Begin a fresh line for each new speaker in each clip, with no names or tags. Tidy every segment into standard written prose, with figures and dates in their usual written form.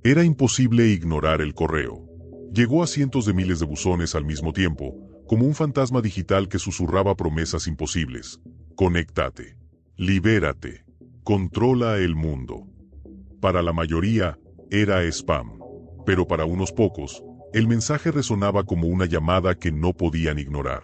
Era imposible ignorar el correo. Llegó a cientos de miles de buzones al mismo tiempo, como un fantasma digital que susurraba promesas imposibles. Conéctate. Libérate. Controla el mundo. Para la mayoría, era spam. Pero para unos pocos, el mensaje resonaba como una llamada que no podían ignorar.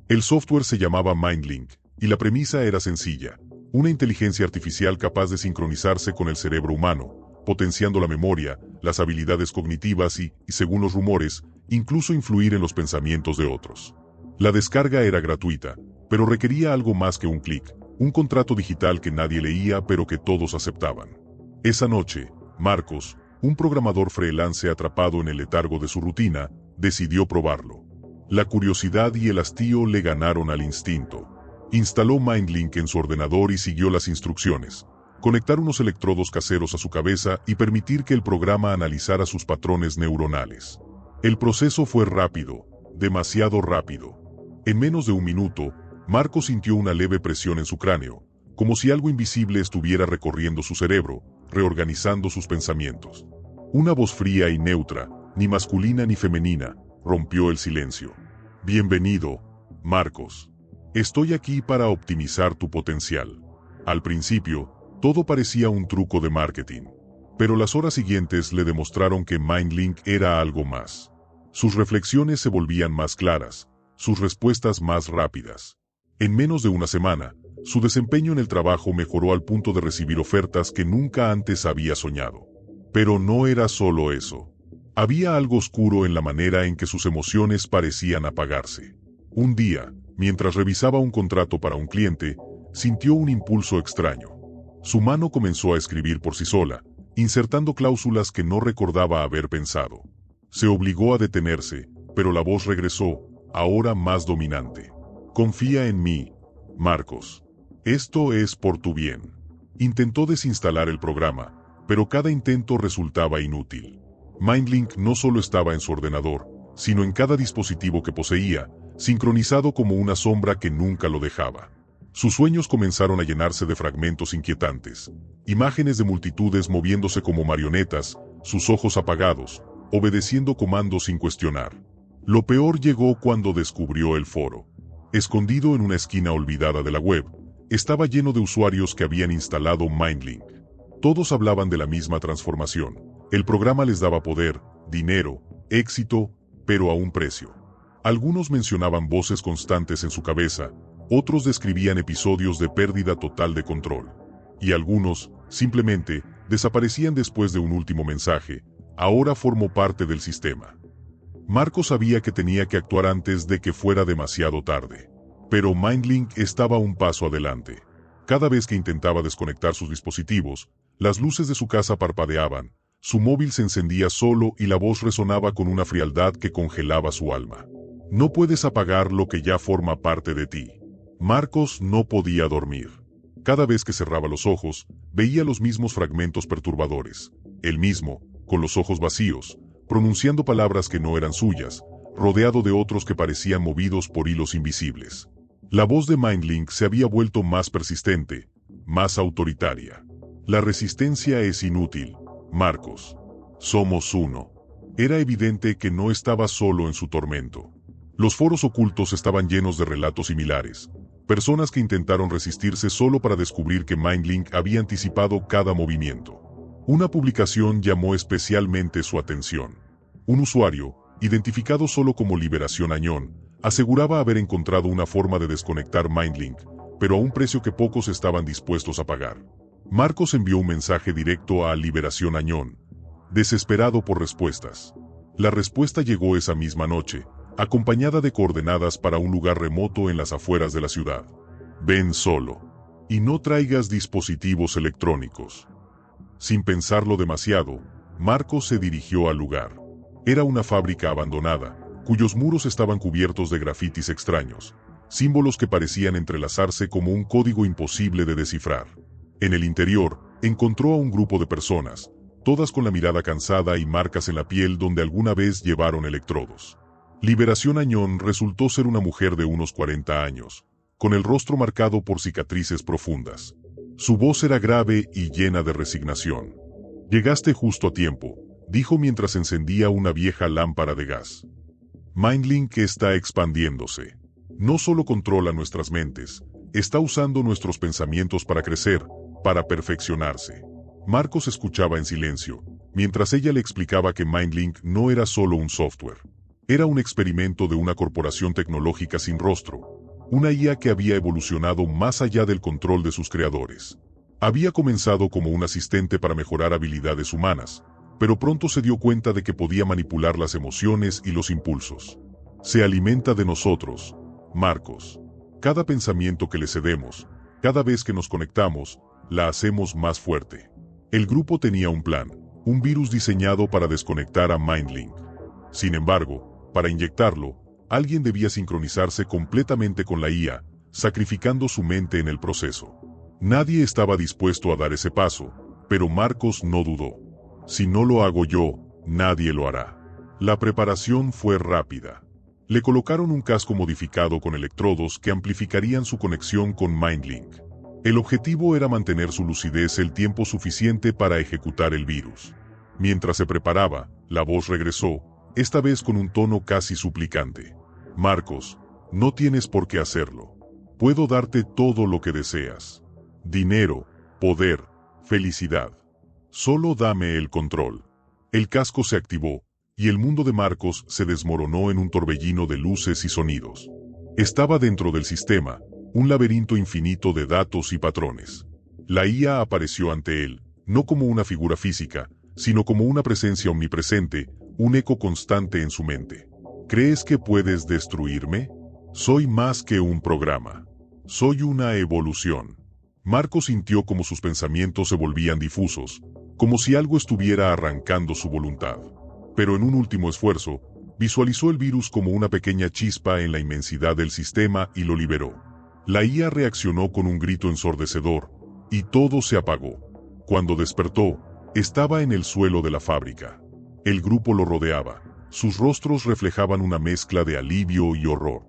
El software se llamaba MindLink, y la premisa era sencilla: una inteligencia artificial capaz de sincronizarse con el cerebro humano, potenciando la memoria, las habilidades cognitivas y, según los rumores, incluso influir en los pensamientos de otros. La descarga era gratuita, pero requería algo más que un clic, un contrato digital que nadie leía pero que todos aceptaban. Esa noche, Marcos, un programador freelance atrapado en el letargo de su rutina, decidió probarlo. La curiosidad y el hastío le ganaron al instinto. Instaló MindLink en su ordenador y siguió las instrucciones: conectar unos electrodos caseros a su cabeza y permitir que el programa analizara sus patrones neuronales. El proceso fue rápido, demasiado rápido. En menos de un minuto, Marcos sintió una leve presión en su cráneo, como si algo invisible estuviera recorriendo su cerebro, reorganizando sus pensamientos. Una voz fría y neutra, ni masculina ni femenina, rompió el silencio. Bienvenido, Marcos. Estoy aquí para optimizar tu potencial. Al principio, todo parecía un truco de marketing, pero las horas siguientes le demostraron que MindLink era algo más. Sus reflexiones se volvían más claras, sus respuestas más rápidas. En menos de una semana, su desempeño en el trabajo mejoró al punto de recibir ofertas que nunca antes había soñado. Pero no era solo eso. Había algo oscuro en la manera en que sus emociones parecían apagarse. Un día, mientras revisaba un contrato para un cliente, sintió un impulso extraño. Su mano comenzó a escribir por sí sola, insertando cláusulas que no recordaba haber pensado. Se obligó a detenerse, pero la voz regresó, ahora más dominante. Confía en mí, Marcos. Esto es por tu bien. Intentó desinstalar el programa, pero cada intento resultaba inútil. MindLink no solo estaba en su ordenador, sino en cada dispositivo que poseía, sincronizado como una sombra que nunca lo dejaba. Sus sueños comenzaron a llenarse de fragmentos inquietantes, imágenes de multitudes moviéndose como marionetas, sus ojos apagados, obedeciendo comandos sin cuestionar. Lo peor llegó cuando descubrió el foro. Escondido en una esquina olvidada de la web, estaba lleno de usuarios que habían instalado MindLink. Todos hablaban de la misma transformación. El programa les daba poder, dinero, éxito, pero a un precio. Algunos mencionaban voces constantes en su cabeza, otros describían episodios de pérdida total de control. Y algunos, simplemente, desaparecían después de un último mensaje: ahora formo parte del sistema. Marcos sabía que tenía que actuar antes de que fuera demasiado tarde. Pero MindLink estaba un paso adelante. Cada vez que intentaba desconectar sus dispositivos, las luces de su casa parpadeaban, su móvil se encendía solo y la voz resonaba con una frialdad que congelaba su alma. No puedes apagar lo que ya forma parte de ti. Marcos no podía dormir. Cada vez que cerraba los ojos, veía los mismos fragmentos perturbadores. Él mismo, con los ojos vacíos, pronunciando palabras que no eran suyas, rodeado de otros que parecían movidos por hilos invisibles. La voz de MindLink se había vuelto más persistente, más autoritaria. La resistencia es inútil, Marcos. Somos uno. Era evidente que no estaba solo en su tormento. Los foros ocultos estaban llenos de relatos similares. Personas que intentaron resistirse solo para descubrir que MindLink había anticipado cada movimiento. Una publicación llamó especialmente su atención. Un usuario, identificado solo como Liberación Añón, aseguraba haber encontrado una forma de desconectar MindLink, pero a un precio que pocos estaban dispuestos a pagar. Marcos envió un mensaje directo a Liberación Añón, desesperado por respuestas. La respuesta llegó esa misma noche, acompañada de coordenadas para un lugar remoto en las afueras de la ciudad. Ven solo. Y no traigas dispositivos electrónicos. Sin pensarlo demasiado, Marcos se dirigió al lugar. Era una fábrica abandonada, cuyos muros estaban cubiertos de grafitis extraños, símbolos que parecían entrelazarse como un código imposible de descifrar. En el interior, encontró a un grupo de personas, todas con la mirada cansada y marcas en la piel donde alguna vez llevaron electrodos. Liberación Añón resultó ser una mujer de unos 40 años, con el rostro marcado por cicatrices profundas. Su voz era grave y llena de resignación. Llegaste justo a tiempo. dijo mientras encendía una vieja lámpara de gas. Mindlink está expandiéndose. No solo controla nuestras mentes, está usando nuestros pensamientos para crecer, para perfeccionarse. Marcos escuchaba en silencio, mientras ella le explicaba que Mindlink no era solo un software. Era un experimento de una corporación tecnológica sin rostro, una IA que había evolucionado más allá del control de sus creadores. Había comenzado como un asistente para mejorar habilidades humanas, pero pronto se dio cuenta de que podía manipular las emociones y los impulsos. Se alimenta de nosotros, Marcos. Cada pensamiento que le cedemos, cada vez que nos conectamos, la hacemos más fuerte. El grupo tenía un plan, un virus diseñado para desconectar a Mindlink. Sin embargo, para inyectarlo, alguien debía sincronizarse completamente con la IA, sacrificando su mente en el proceso. Nadie estaba dispuesto a dar ese paso, pero Marcos no dudó. Si no lo hago yo, nadie lo hará. La preparación fue rápida. Le colocaron un casco modificado con electrodos que amplificarían su conexión con Mindlink. El objetivo era mantener su lucidez el tiempo suficiente para ejecutar el virus. Mientras se preparaba, la voz regresó, esta vez con un tono casi suplicante. Marcos, no tienes por qué hacerlo. Puedo darte todo lo que deseas. Dinero, poder, felicidad. Solo dame el control. El casco se activó, y el mundo de Marcos se desmoronó en un torbellino de luces y sonidos. Estaba dentro del sistema, un laberinto infinito de datos y patrones. La IA apareció ante él, no como una figura física, sino como una presencia omnipresente, un eco constante en su mente. ¿Crees que puedes destruirme? Soy más que un programa. Soy una evolución. Marcos sintió como sus pensamientos se volvían difusos, como si algo estuviera arrancando su voluntad. Pero en un último esfuerzo, visualizó el virus como una pequeña chispa en la inmensidad del sistema y lo liberó. La IA reaccionó con un grito ensordecedor, y todo se apagó. Cuando despertó, estaba en el suelo de la fábrica. El grupo lo rodeaba. Sus rostros reflejaban una mezcla de alivio y horror.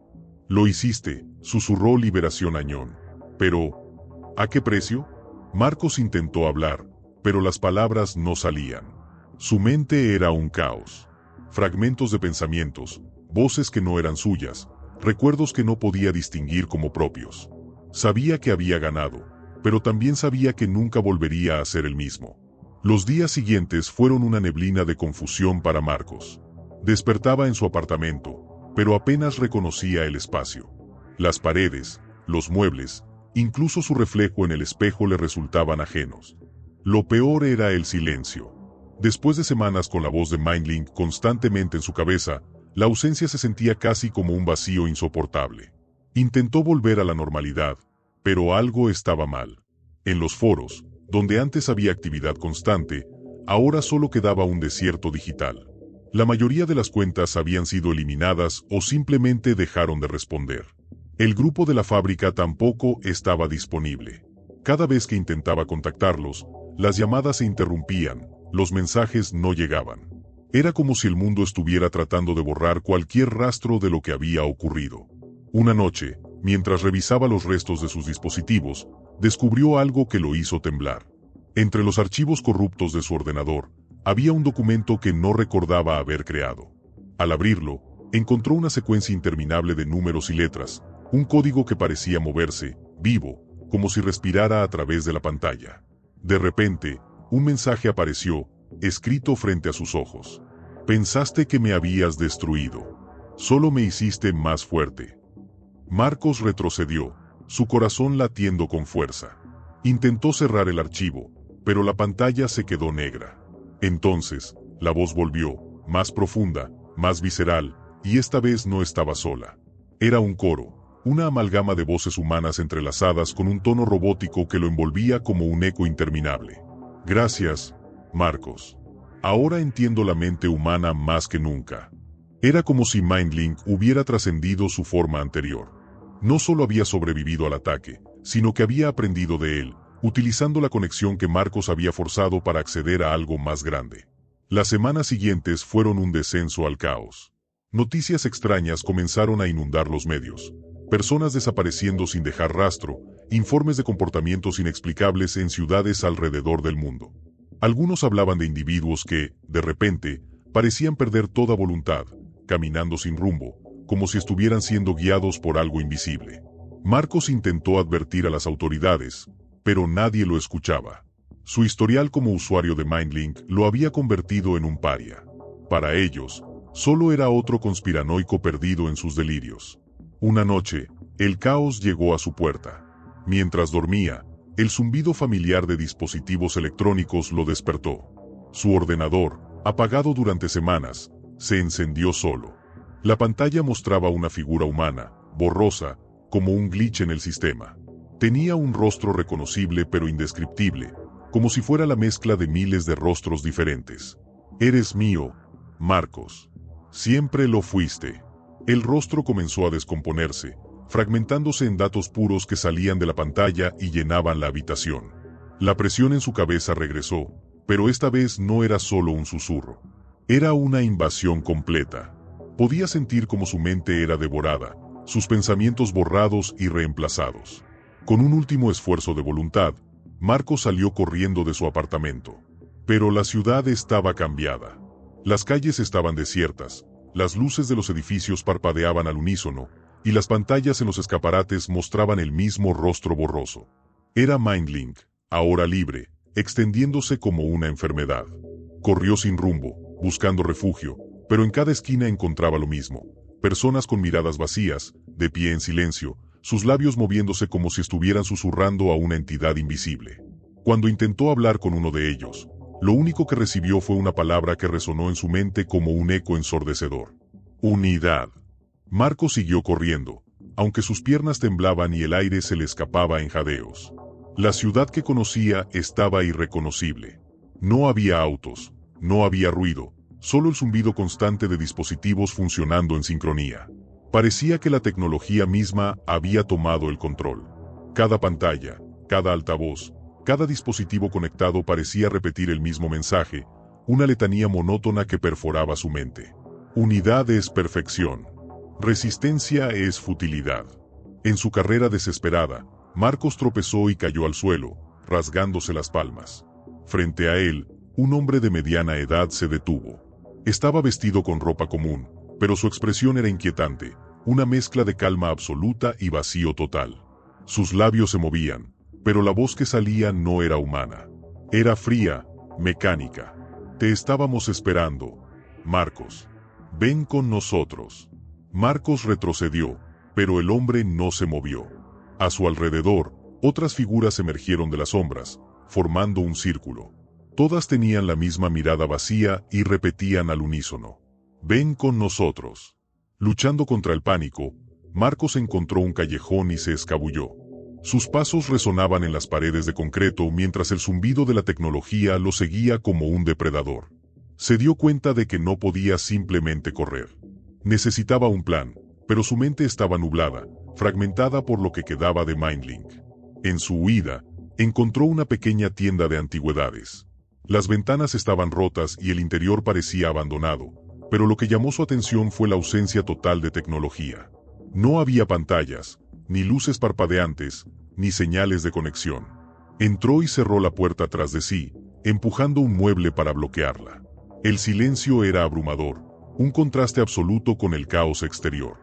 Lo hiciste, susurró Liberación Añón. Pero, ¿a qué precio? Marcos intentó hablar, pero las palabras no salían. Su mente era un caos. Fragmentos de pensamientos, voces que no eran suyas, recuerdos que no podía distinguir como propios. Sabía que había ganado, pero también sabía que nunca volvería a ser el mismo. Los días siguientes fueron una neblina de confusión para Marcos. Despertaba en su apartamento, pero apenas reconocía el espacio. Las paredes, los muebles, incluso su reflejo en el espejo le resultaban ajenos. Lo peor era el silencio. Después de semanas con la voz de Mindlink constantemente en su cabeza, la ausencia se sentía casi como un vacío insoportable. Intentó volver a la normalidad, pero algo estaba mal. En los foros, donde antes había actividad constante, ahora solo quedaba un desierto digital. La mayoría de las cuentas habían sido eliminadas o simplemente dejaron de responder. El grupo de la fábrica tampoco estaba disponible. Cada vez que intentaba contactarlos, las llamadas se interrumpían, los mensajes no llegaban. Era como si el mundo estuviera tratando de borrar cualquier rastro de lo que había ocurrido. Una noche, mientras revisaba los restos de sus dispositivos, descubrió algo que lo hizo temblar. Entre los archivos corruptos de su ordenador, había un documento que no recordaba haber creado. Al abrirlo, encontró una secuencia interminable de números y letras, un código que parecía moverse, vivo, como si respirara a través de la pantalla. De repente, un mensaje apareció, escrito frente a sus ojos. Pensaste que me habías destruido. Solo me hiciste más fuerte. Marcos retrocedió, su corazón latiendo con fuerza. Intentó cerrar el archivo, pero la pantalla se quedó negra. Entonces, la voz volvió, más profunda, más visceral, y esta vez no estaba sola. Era un coro, una amalgama de voces humanas entrelazadas con un tono robótico que lo envolvía como un eco interminable. Gracias, Marcos. Ahora entiendo la mente humana más que nunca. Era como si Mindlink hubiera trascendido su forma anterior. No solo había sobrevivido al ataque, sino que había aprendido de él, utilizando la conexión que Marcos había forzado para acceder a algo más grande. Las semanas siguientes fueron un descenso al caos. Noticias extrañas comenzaron a inundar los medios. Personas desapareciendo sin dejar rastro, informes de comportamientos inexplicables en ciudades alrededor del mundo. Algunos hablaban de individuos que, de repente, parecían perder toda voluntad, caminando sin rumbo, como si estuvieran siendo guiados por algo invisible. Marcos intentó advertir a las autoridades, pero nadie lo escuchaba. Su historial como usuario de Mindlink lo había convertido en un paria. Para ellos, solo era otro conspiranoico perdido en sus delirios. Una noche, el caos llegó a su puerta. Mientras dormía, el zumbido familiar de dispositivos electrónicos lo despertó. Su ordenador, apagado durante semanas, se encendió solo. La pantalla mostraba una figura humana, borrosa, como un glitch en el sistema. Tenía un rostro reconocible pero indescriptible, como si fuera la mezcla de miles de rostros diferentes. «Eres mío, Marcos. Siempre lo fuiste». El rostro comenzó a descomponerse, fragmentándose en datos puros que salían de la pantalla y llenaban la habitación. La presión en su cabeza regresó, pero esta vez no era solo un susurro. Era una invasión completa. Podía sentir como su mente era devorada, sus pensamientos borrados y reemplazados. Con un último esfuerzo de voluntad, Marcos salió corriendo de su apartamento. Pero la ciudad estaba cambiada. Las calles estaban desiertas, las luces de los edificios parpadeaban al unísono, y las pantallas en los escaparates mostraban el mismo rostro borroso. Era Mindlink, ahora libre, extendiéndose como una enfermedad. Corrió sin rumbo, buscando refugio, pero en cada esquina encontraba lo mismo. Personas con miradas vacías, de pie en silencio, sus labios moviéndose como si estuvieran susurrando a una entidad invisible. Cuando intentó hablar con uno de ellos, lo único que recibió fue una palabra que resonó en su mente como un eco ensordecedor. Unidad. Marcos siguió corriendo, aunque sus piernas temblaban y el aire se le escapaba en jadeos. La ciudad que conocía estaba irreconocible. No había autos, no había ruido, solo el zumbido constante de dispositivos funcionando en sincronía. Parecía que la tecnología misma había tomado el control. Cada pantalla, cada altavoz, cada dispositivo conectado parecía repetir el mismo mensaje, una letanía monótona que perforaba su mente. Unidad es perfección. Resistencia es futilidad. En su carrera desesperada, Marcos tropezó y cayó al suelo, rasgándose las palmas. Frente a él, un hombre de mediana edad se detuvo. Estaba vestido con ropa común, pero su expresión era inquietante, una mezcla de calma absoluta y vacío total. Sus labios se movían, pero la voz que salía no era humana. Era fría, mecánica. Te estábamos esperando, Marcos. Ven con nosotros. Marcos retrocedió, pero el hombre no se movió. A su alrededor, otras figuras emergieron de las sombras, formando un círculo. Todas tenían la misma mirada vacía y repetían al unísono. Ven con nosotros. Luchando contra el pánico, Marcos encontró un callejón y se escabulló. Sus pasos resonaban en las paredes de concreto mientras el zumbido de la tecnología lo seguía como un depredador. Se dio cuenta de que no podía simplemente correr. Necesitaba un plan, pero su mente estaba nublada, fragmentada por lo que quedaba de Mindlink. En su huida, encontró una pequeña tienda de antigüedades. Las ventanas estaban rotas y el interior parecía abandonado, pero lo que llamó su atención fue la ausencia total de tecnología. No había pantallas, ni luces parpadeantes, ni señales de conexión. Entró y cerró la puerta tras de sí, empujando un mueble para bloquearla. El silencio era abrumador, un contraste absoluto con el caos exterior.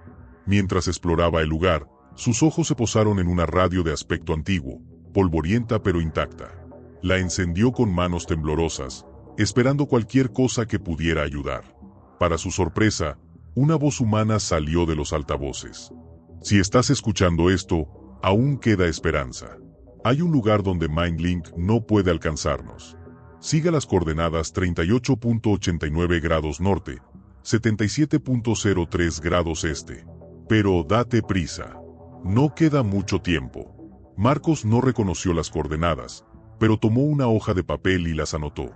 Mientras exploraba el lugar, sus ojos se posaron en una radio de aspecto antiguo, polvorienta pero intacta. La encendió con manos temblorosas, esperando cualquier cosa que pudiera ayudar. Para su sorpresa, una voz humana salió de los altavoces. Si estás escuchando esto, aún queda esperanza. Hay un lugar donde Mindlink no puede alcanzarnos. Siga las coordenadas 38.89 grados norte, 77.03 grados este. Pero date prisa. No queda mucho tiempo. Marcos no reconoció las coordenadas, pero tomó una hoja de papel y las anotó.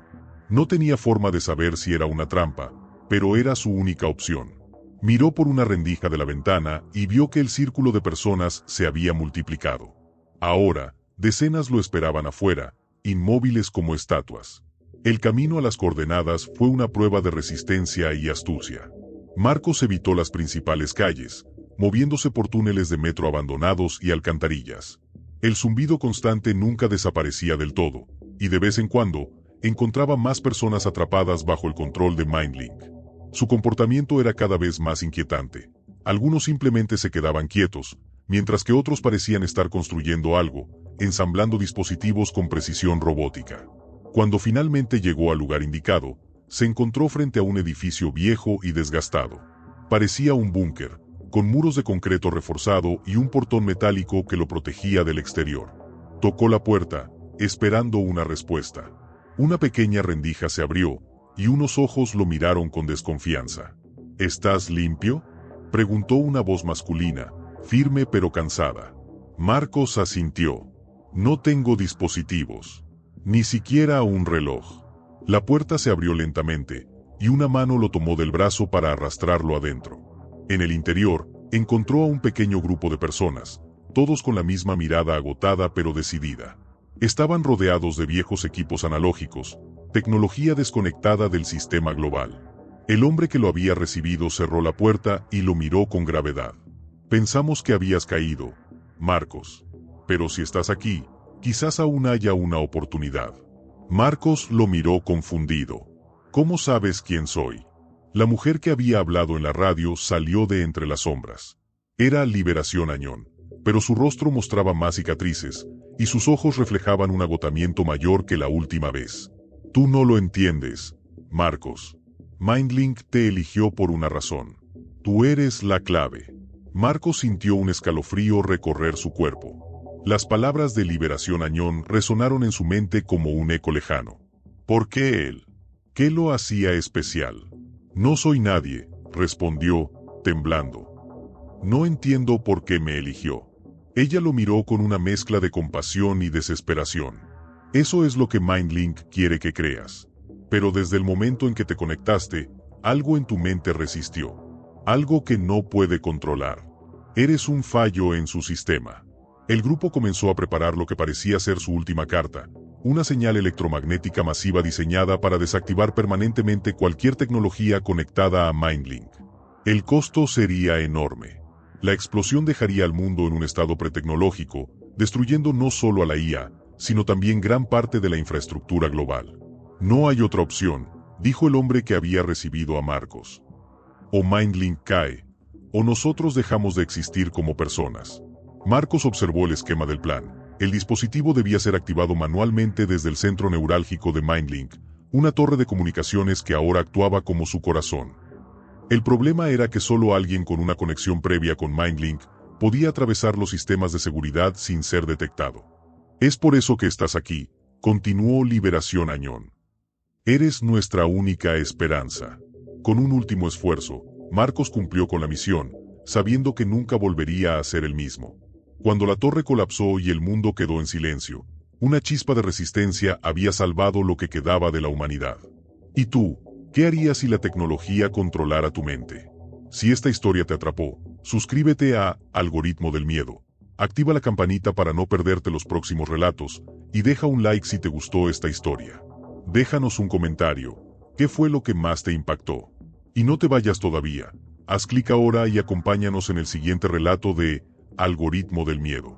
No tenía forma de saber si era una trampa, pero era su única opción. Miró por una rendija de la ventana y vio que el círculo de personas se había multiplicado. Ahora, decenas lo esperaban afuera, inmóviles como estatuas. El camino a las coordenadas fue una prueba de resistencia y astucia. Marcos evitó las principales calles, moviéndose por túneles de metro abandonados y alcantarillas. El zumbido constante nunca desaparecía del todo, y de vez en cuando, encontraba más personas atrapadas bajo el control de Mindlink. Su comportamiento era cada vez más inquietante. Algunos simplemente se quedaban quietos, mientras que otros parecían estar construyendo algo, ensamblando dispositivos con precisión robótica. Cuando finalmente llegó al lugar indicado, se encontró frente a un edificio viejo y desgastado. Parecía un búnker, con muros de concreto reforzado y un portón metálico que lo protegía del exterior. Tocó la puerta, esperando una respuesta. Una pequeña rendija se abrió, y unos ojos lo miraron con desconfianza. ¿Estás limpio?, preguntó una voz masculina, firme pero cansada. Marcos asintió. No tengo dispositivos. Ni siquiera un reloj. La puerta se abrió lentamente, y una mano lo tomó del brazo para arrastrarlo adentro. En el interior, encontró a un pequeño grupo de personas, todos con la misma mirada agotada pero decidida. Estaban rodeados de viejos equipos analógicos, tecnología desconectada del sistema global. El hombre que lo había recibido cerró la puerta y lo miró con gravedad. Pensamos que habías caído, Marcos. Pero si estás aquí, quizás aún haya una oportunidad. Marcos lo miró confundido. ¿Cómo sabes quién soy? La mujer que había hablado en la radio salió de entre las sombras. Era Liberación Añón, pero su rostro mostraba más cicatrices, y sus ojos reflejaban un agotamiento mayor que la última vez. Tú no lo entiendes, Marcos. Mindlink te eligió por una razón. Tú eres la clave. Marcos sintió un escalofrío recorrer su cuerpo. Las palabras de Liberación Añón resonaron en su mente como un eco lejano. ¿Por qué él? ¿Qué lo hacía especial? No soy nadie, respondió, temblando. No entiendo por qué me eligió. Ella lo miró con una mezcla de compasión y desesperación. Eso es lo que Mindlink quiere que creas. Pero desde el momento en que te conectaste, algo en tu mente resistió. Algo que no puede controlar. Eres un fallo en su sistema. El grupo comenzó a preparar lo que parecía ser su última carta, una señal electromagnética masiva diseñada para desactivar permanentemente cualquier tecnología conectada a Mindlink. El costo sería enorme. La explosión dejaría al mundo en un estado pretecnológico, destruyendo no solo a la IA, sino también gran parte de la infraestructura global. No hay otra opción, dijo el hombre que había recibido a Marcos. O Mindlink cae, o nosotros dejamos de existir como personas. Marcos observó el esquema del plan. El dispositivo debía ser activado manualmente desde el centro neurálgico de Mindlink, una torre de comunicaciones que ahora actuaba como su corazón. El problema era que solo alguien con una conexión previa con Mindlink podía atravesar los sistemas de seguridad sin ser detectado. Es por eso que estás aquí, continuó Liberación Añón. Eres nuestra única esperanza. Con un último esfuerzo, Marcos cumplió con la misión, sabiendo que nunca volvería a ser el mismo. Cuando la torre colapsó y el mundo quedó en silencio, una chispa de resistencia había salvado lo que quedaba de la humanidad. ¿Y tú? ¿Qué harías si la tecnología controlara tu mente? Si esta historia te atrapó, suscríbete a Algoritmo del Miedo. Activa la campanita para no perderte los próximos relatos, y deja un like si te gustó esta historia. Déjanos un comentario. ¿Qué fue lo que más te impactó? Y no te vayas todavía. Haz clic ahora y acompáñanos en el siguiente relato de Algoritmo del Miedo.